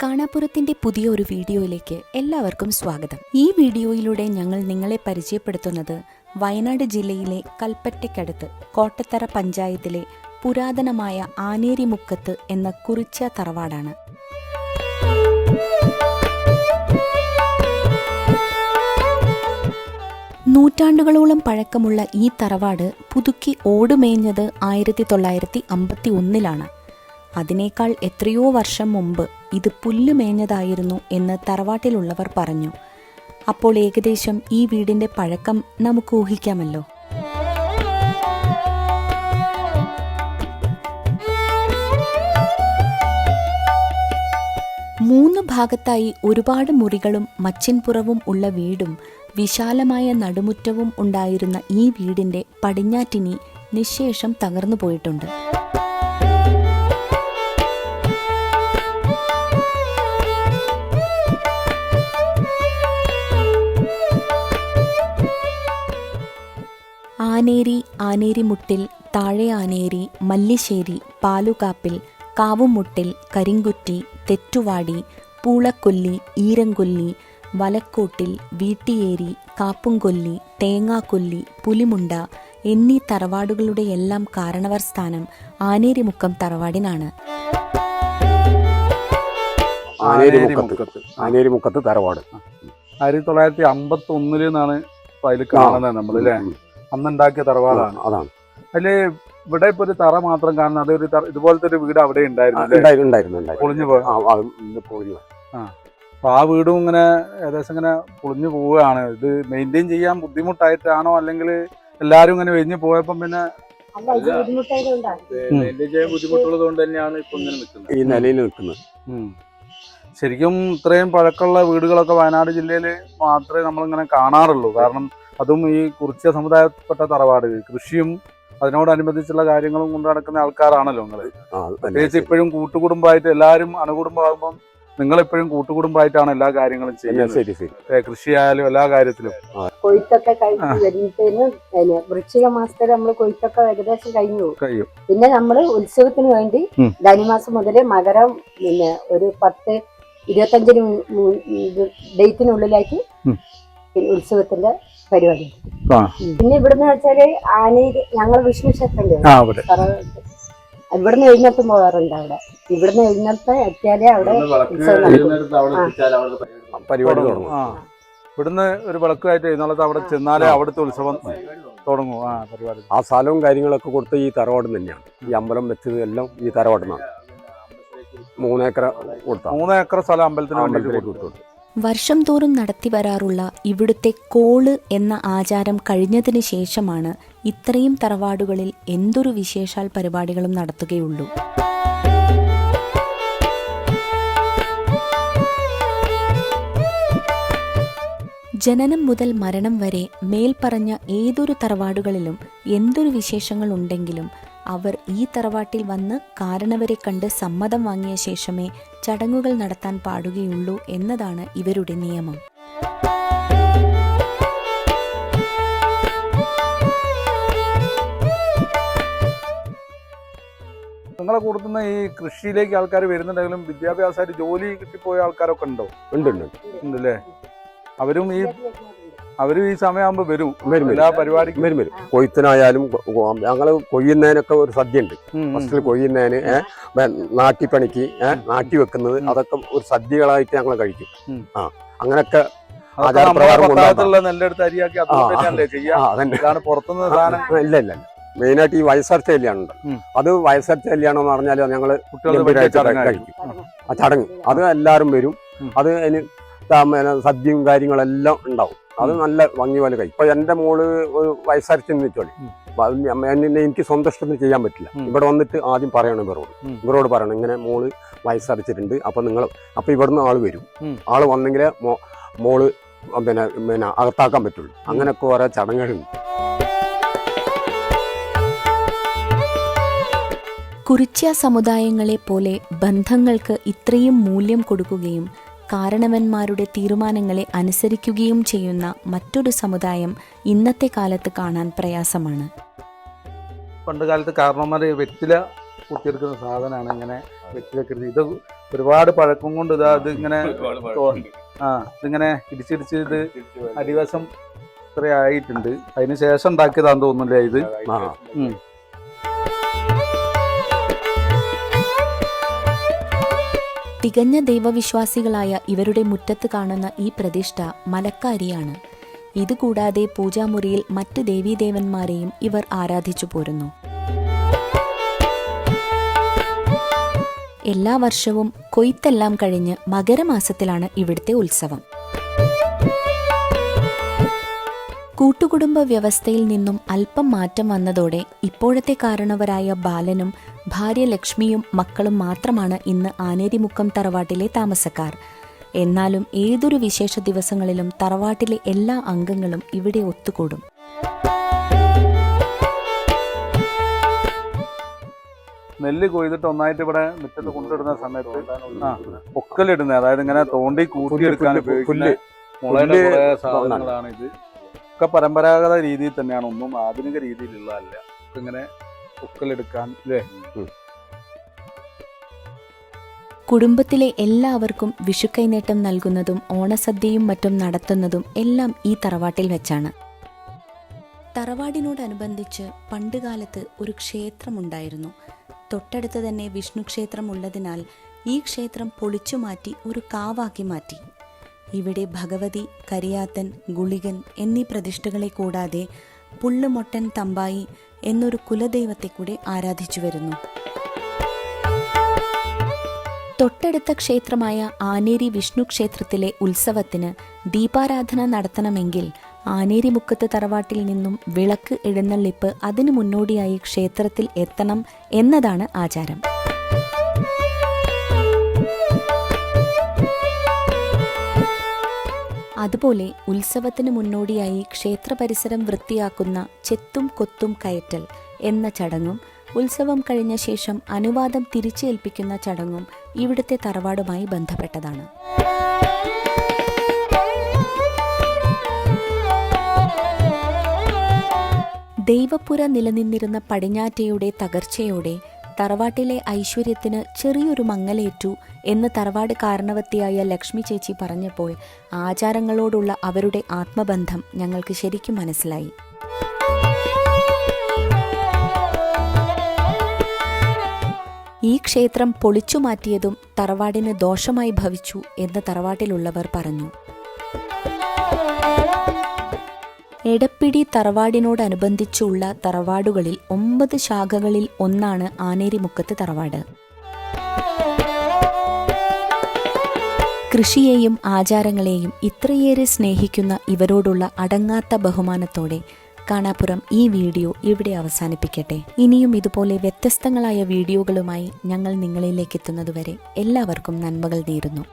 കാണാപ്പുറത്തിന്റെ പുതിയ ഒരു വീഡിയോയിലേക്ക് എല്ലാവർക്കും സ്വാഗതം. ഈ വീഡിയോയിലൂടെ ഞങ്ങൾ നിങ്ങളെ പരിചയപ്പെടുത്തുന്നത് വയനാട് ജില്ലയിലെ കൽപ്പറ്റയ്ക്കടുത്ത് കോട്ടത്തറ പഞ്ചായത്തിലെ പുരാതനമായ ആനേരിമുക്കത്ത് എന്ന കുറിച്യ തറവാടാണ്. നൂറ്റാണ്ടുകളോളം പഴക്കമുള്ള ഈ തറവാട് പുതുക്കി ഓടുമേഞ്ഞത് 1951 അതിനേക്കാൾ എത്രയോ വർഷം മുമ്പ് ഇത് പുല്ലുമേഞ്ഞതായിരുന്നു എന്ന് തറവാട്ടിലുള്ളവർ പറഞ്ഞു. അപ്പോൾ ഏകദേശം ഈ വീടിന്റെ പഴക്കം നമുക്ക് ഊഹിക്കാമല്ലോ. മൂന്ന് ഭാഗത്തായി ഒരുപാട് മുറികളും മച്ചിൻപുറവും ഉള്ള വീടും വിശാലമായ നടുമുറ്റവും ഉണ്ടായിരുന്ന ഈ വീടിന്റെ പടിഞ്ഞാറ്റിനി നിശേഷം തകർന്നു പോയിട്ടുണ്ട്. ആനേരി, ആനേരിമുട്ടിൽ, താഴെ ആനേരി, മല്ലിശ്ശേരി, പാലുകാപ്പിൽ, കാവുമുട്ടിൽ, കരിങ്കുറ്റി, തെറ്റുവാടി, പൂളക്കൊല്ലി, ഈരങ്കൊല്ലി, വലക്കോട്ടിൽ, വീട്ടിയേരി, കാപ്പുംകൊല്ലി, തേങ്ങാക്കൊല്ലി, പുലിമുണ്ട എന്നീ തറവാടുകളുടെയെല്ലാം കാരണവർ സ്ഥാനം ആനേരിമുക്കം തറവാടിനാണ്. ആനേരിമുക്കത്ത് തറവാട് 1951 അതിൽ കാണുന്നത് നമ്മളല്ലേ, അന്നുണ്ടാക്കിയ തറവാടാണ്. അതാണ് അതില് ഇവിടെ ഇപ്പൊ ഒരു തറ മാത്രം കാണുന്നത്. അതൊരു ഇതുപോലത്തെ ഒരു വീട് അവിടെ ഉണ്ടായിരുന്നു, പൊളിഞ്ഞു പോയി. അപ്പൊ ആ വീടും ഇങ്ങനെ ഏകദേശം ഇങ്ങനെ പൊളിഞ്ഞു പോവുകയാണ്. ഇത് മെയിൻറ്റെയിൻ ചെയ്യാൻ ബുദ്ധിമുട്ടായിട്ടാണോ, അല്ലെങ്കിൽ എല്ലാരും ഇങ്ങനെ വെഞ്ഞു പോയപ്പം പിന്നെ മെയിൻറ്റെയിൻ ചെയ്യാൻ ബുദ്ധിമുട്ടുള്ളത് കൊണ്ട് തന്നെയാണ് ഇപ്പൊ ഇങ്ങനെ നിൽക്കുന്നത്, ഈ നിലയിൽ നിൽക്കുന്നത്. ശരിക്കും ഇത്രയും പഴക്കമുള്ള വീടുകളൊക്കെ വയനാട് ജില്ലയിൽ മാത്രമേ നമ്മളിങ്ങനെ കാണാറുള്ളൂ. കാരണം അതും ഈ കുറിച്യ സമുദായപ്പെട്ട തറവാട്, കൃഷിയും അതിനോടനുബന്ധിച്ചുള്ള കാര്യങ്ങളും കൊണ്ട് നടക്കുന്ന ആൾക്കാരാണല്ലോ നിങ്ങൾ. പ്രത്യേകിച്ച് ഇപ്പോഴും കൂട്ടുകുടുംബമായിട്ട് എല്ലാവരും അണുകുടുംബമാകുമ്പം നിങ്ങളെപ്പോഴും കൂട്ടുകുടുംബമായിട്ടാണ് എല്ലാ കാര്യങ്ങളും ചെയ്യുന്നത്. കൃഷിയായാലും എല്ലാ കാര്യത്തിലും. കൊയ്ത്തൊക്കെ കഴിഞ്ഞ് വരുന്നതിന് വൃശ്ചിക മാസത്തിൽ നമ്മൾ കൊയ്ത്തൊക്കെ ഏകദേശം കഴിയും. പിന്നെ നമ്മള് ഉത്സവത്തിന് വേണ്ടി ധനുമാസം മുതല് മകരം പിന്നെ ഒരു 10-25 ഡേറ്റിനുള്ളിലായിട്ട് ഉത്സവത്തിന്റെ പരിപാടി. പിന്നെ ഇവിടുന്ന് വെച്ചാല് ആനേരി ഞങ്ങൾ വിഷ്ണു ക്ഷേത്രണ്ട്, ഇവിടുന്ന് എഴുന്നേൽത്തും പോകാറുണ്ട്. അവിടെ ഇവിടുന്ന് എഴുന്നേൽത്ത് എത്തിയാലേ അവിടെ പരിപാടി തുടങ്ങും. ഇവിടുന്ന് ഒരു വിളക്കായിട്ട് എഴുന്നള്ളത്ത് അവിടെ ചെന്നാലേ അവിടുത്തെ ഉത്സവം തുടങ്ങും. പരിപാടി ആ സ്ഥലവും കാര്യങ്ങളൊക്കെ കൊടുത്ത ഈ തറവാട് തന്നെയാണ്. ഈ അമ്പലം വെച്ചത് എല്ലാം ഈ തറവാടിനാണ്. 3 ഏക്കർ കൊടുത്ത 3 ഏക്കർ സ്ഥലം അമ്പലത്തിലേക്ക് കൊടുത്തു. വർഷം തോറും നടത്തി വരാറുള്ള ഇവിടുത്തെ കോള് എന്ന ആചാരം കഴിഞ്ഞതിന് ശേഷമാണ് ഇത്രയും തറവാടുകളിൽ എന്തൊരു വിശേഷാൽ പരിപാടികളും നടത്തുകയുള്ളൂ. ജനനം മുതൽ മരണം വരെ മേൽപ്പറഞ്ഞ ഏതൊരു തറവാടുകളിലും എന്തൊരു വിശേഷങ്ങൾ ഉണ്ടെങ്കിലും അവർ ഈ തറവാട്ടിൽ വന്ന് കാരണവരെ കണ്ട് സമ്മതം വാങ്ങിയ ശേഷമേ ചടങ്ങുകൾ നടത്താൻ പാടുകയുള്ളൂ എന്നതാണ് ഇവരുടെ നിയമം. നിങ്ങളെ കൂടുന്ന ഈ കൃഷിയിലേക്ക് ആൾക്കാർ വരുന്നുണ്ടെങ്കിലും വിദ്യാഭ്യാസമായിട്ട് ജോലി കിട്ടിപ്പോയ ആൾക്കാരൊക്കെ ഉണ്ടോ? ഉണ്ടല്ലേ. അവരും ഈ സമയമാകുമ്പോ വരും എല്ലാ പരിപാടിക്കും വരും. കൊയ്ത്തിനായാലും ഞങ്ങള് കൊയ്യുന്നതിനൊക്കെ ഒരു സദ്യ ഉണ്ട്. ഫസ്റ്റിൽ കൊയ്യുന്നതിന് നാട്ടിപ്പണിക്ക് നാട്ടി വെക്കുന്നത് അതൊക്കെ ഒരു സദ്യകളായിട്ട് ഞങ്ങൾ കഴിക്കും. അങ്ങനെയൊക്കെ നെല്ലെടുത്ത് അരിയാക്കി പുറത്തുനിന്ന് സാധനം ഇല്ല. മെയിനായിട്ട് ഈ വയസ്സർച്ച കല്യാണം അത് വയസ്സർച്ച കല്യാണം എന്ന് പറഞ്ഞാൽ ഞങ്ങള് കഴിക്കും. ആ ചടങ്ങ് അത് എല്ലാരും വരും. അത് അതിന് സദ്യയും കാര്യങ്ങളെല്ലാം ഉണ്ടാവും. അത് നല്ല ഭംഗി പോലെ കഴിക്കും. ഇപ്പൊ എന്റെ മോള് ഒരു വയസ്സരച്ചെന്ന് വെച്ചോളി, എനിക്ക് സ്വന്തം ഇഷ്ടത്തിന് ചെയ്യാൻ പറ്റില്ല. ഇവിടെ വന്നിട്ട് ആദ്യം പറയണം ഇവരോട് പറയണം ഇങ്ങനെ മോള് വയസ്സരച്ചിട്ടുണ്ട്, അപ്പൊ ഇവിടുന്ന് ആള് വരും. ആള് വന്നെങ്കിലേ മോള് പിന്നെ അകത്താക്കാൻ പറ്റുള്ളൂ. അങ്ങനെയൊക്കെ ഓരോ ചടങ്ങുകളുണ്ട്. കുറിച്യ സമുദായങ്ങളെ പോലെ ബന്ധങ്ങൾക്ക് ഇത്രയും മൂല്യം കൊടുക്കുകയും കാരണവന്മാരുടെ തീരുമാനങ്ങളെ അനുസരിക്കുകയും ചെയ്യുന്ന മറ്റൊരു സമുദായം ഇന്നത്തെ കാലത്ത് കാണാൻ പ്രയാസമാണ്. പണ്ട് കാലത്ത് കാരണവന്മാർ വെറ്റില കുത്തിയെടുക്കുന്ന സാധനമാണ് ഇങ്ങനെ വെക്കരുത്. ഇത് ഒരുപാട് പഴക്കം കൊണ്ട് ഇതിങ്ങനെ ഇതിങ്ങനെ ഇടിച്ചിടിച്ച് ഇത് അടിവശം ഇത്ര ആയിട്ടുണ്ട്. അതിന് ശേഷം ഉണ്ടാക്കിയതാന്ന് തോന്നുന്നില്ലേ ഇത്? തികഞ്ഞ ദൈവവിശ്വാസികളായ ഇവരുടെ മുറ്റത്ത് കാണുന്ന ഈ പ്രതിഷ്ഠ മലക്കാരിയാണ്. ഇതുകൂടാതെ പൂജാമുറിയിൽ മറ്റ് ദേവീദേവന്മാരെയും ഇവർ ആരാധിച്ചു പോരുന്നു. എല്ലാ വർഷവും കൊയ്ത്തെല്ലാം കഴിഞ്ഞ് മകരമാസത്തിലാണ് ഇവിടുത്തെ ഉത്സവം. കൂട്ടുകുടുംബ വ്യവസ്ഥയിൽ നിന്നും അല്പം മാറ്റം വന്നതോടെ ഇപ്പോഴത്തെ കാരണവരായ ബാലനും ഭാര്യ ലക്ഷ്മിയും മക്കളും മാത്രമാണ് ഇന്ന് ആനേരിമുക്കം തറവാട്ടിലെ താമസക്കാർ. എന്നാലും ഏതൊരു വിശേഷ ദിവസങ്ങളിലും തറവാട്ടിലെ എല്ലാ അംഗങ്ങളും ഇവിടെ ഒത്തുകൂടും. നെല്ല് കൊയ്തിട്ട് ഒന്നായിട്ട് ഇവിടെ മുറ്റത്ത് കൊണ്ടിടുന്ന സമയത്ത് പൊക്കലിടുന്നത്, അതായത് ഇങ്ങനെ തോണ്ടി കൂട്ടിയെടുക്കാൻ മുളയുടെ കുറെ സാധനങ്ങളാണ് ഇത്. ഒക്കെ പരമ്പരാഗത രീതിയിൽ തന്നെയാണ്, ഒന്നും ആധുനിക രീതിയിലുള്ളതല്ല. ഇങ്ങനെ പൊക്കലെടുക്കാൻ അല്ലേ. കുടുംബത്തിലെ എല്ലാവർക്കും വിഷുക്കൈനേട്ടം നൽകുന്നതും ഓണസദ്യയും മറ്റും നടത്തുന്നതും എല്ലാം ഈ തറവാട്ടിൽ വെച്ചാണ്. തറവാടിനോടനുബന്ധിച്ച് പണ്ടുകാലത്ത് ഒരു ക്ഷേത്രമുണ്ടായിരുന്നു. തൊട്ടടുത്ത് തന്നെ വിഷ്ണു ക്ഷേത്രം ഉള്ളതിനാൽ ഈ ക്ഷേത്രം പൊളിച്ചുമാറ്റി ഒരു കാവാക്കി മാറ്റി. ഇവിടെ ഭഗവതി, കരിയാത്തൻ, ഗുളികൻ എന്നീ പ്രതിഷ്ഠകളെ കൂടാതെ പുള്ളുമൊട്ടൻ തമ്പായി എന്നൊരു കുലദൈവത്തെ കൂടി ആരാധിച്ചു വരുന്നു. തൊട്ടടുത്ത ക്ഷേത്രമായ ആനേരി വിഷ്ണു ക്ഷേത്രത്തിലെ ഉത്സവത്തിന് ദീപാരാധന നടത്തണമെങ്കിൽ ആനേരിമുക്കത്ത് തറവാട്ടിൽ നിന്നും വിളക്ക് എഴുന്നള്ളിപ്പ് അതിനു മുന്നോടിയായി ക്ഷേത്രത്തിൽ എത്തണം എന്നതാണ് ആചാരം. അതുപോലെ ഉത്സവത്തിന് മുന്നോടിയായി ക്ഷേത്ര പരിസരം വൃത്തിയാക്കുന്ന ചെത്തും കൊത്തും കയറ്റൽ എന്ന ചടങ്ങും ഉത്സവം കഴിഞ്ഞ ശേഷം അനുവാദം തിരിച്ചേൽപ്പിക്കുന്ന ചടങ്ങും ഇവിടുത്തെ തറവാടുമായി ബന്ധപ്പെട്ടതാണ്. ദൈവപ്പുര നിലനിന്നിരുന്ന പടിഞ്ഞാറ്റയുടെ തകർച്ചയോടെ തറവാട്ടിലെ ഐശ്വര്യത്തിന് ചെറിയൊരു മങ്ങലേറ്റു എന്ന് തറവാട് കാരണവത്തിയായ ലക്ഷ്മി ചേച്ചി പറഞ്ഞപ്പോൾ ആചാരങ്ങളോടുള്ള അവരുടെ ആത്മബന്ധം ഞങ്ങൾക്ക് ശരിക്കും മനസ്സിലായി. ഈ ക്ഷേത്രം പൊളിച്ചു മാറ്റിയതും തറവാടിന് ദോഷമായി ഭവിച്ചു എന്ന് തറവാട്ടിലുള്ളവർ പറഞ്ഞു. എടപ്പിടി തറവാടിനോടനുബന്ധിച്ചുള്ള തറവാടുകളിൽ 9 ശാഖകളിൽ ഒന്നാണ് ആനേരിമുക്കത്ത് തറവാട്. കൃഷിയെയും ആചാരങ്ങളെയും ഇത്രയേറെ സ്നേഹിക്കുന്ന ഇവരോടുള്ള അടങ്ങാത്ത ബഹുമാനത്തോടെ കാണാപ്പുറം ഈ വീഡിയോ ഇവിടെ അവസാനിപ്പിക്കട്ടെ. ഇനിയും ഇതുപോലെ വ്യത്യസ്തങ്ങളായ വീഡിയോകളുമായി ഞങ്ങൾ നിങ്ങളിലേക്ക് എത്തുന്നതുവരെ എല്ലാവർക്കും നന്മകൾ നേരുന്നു.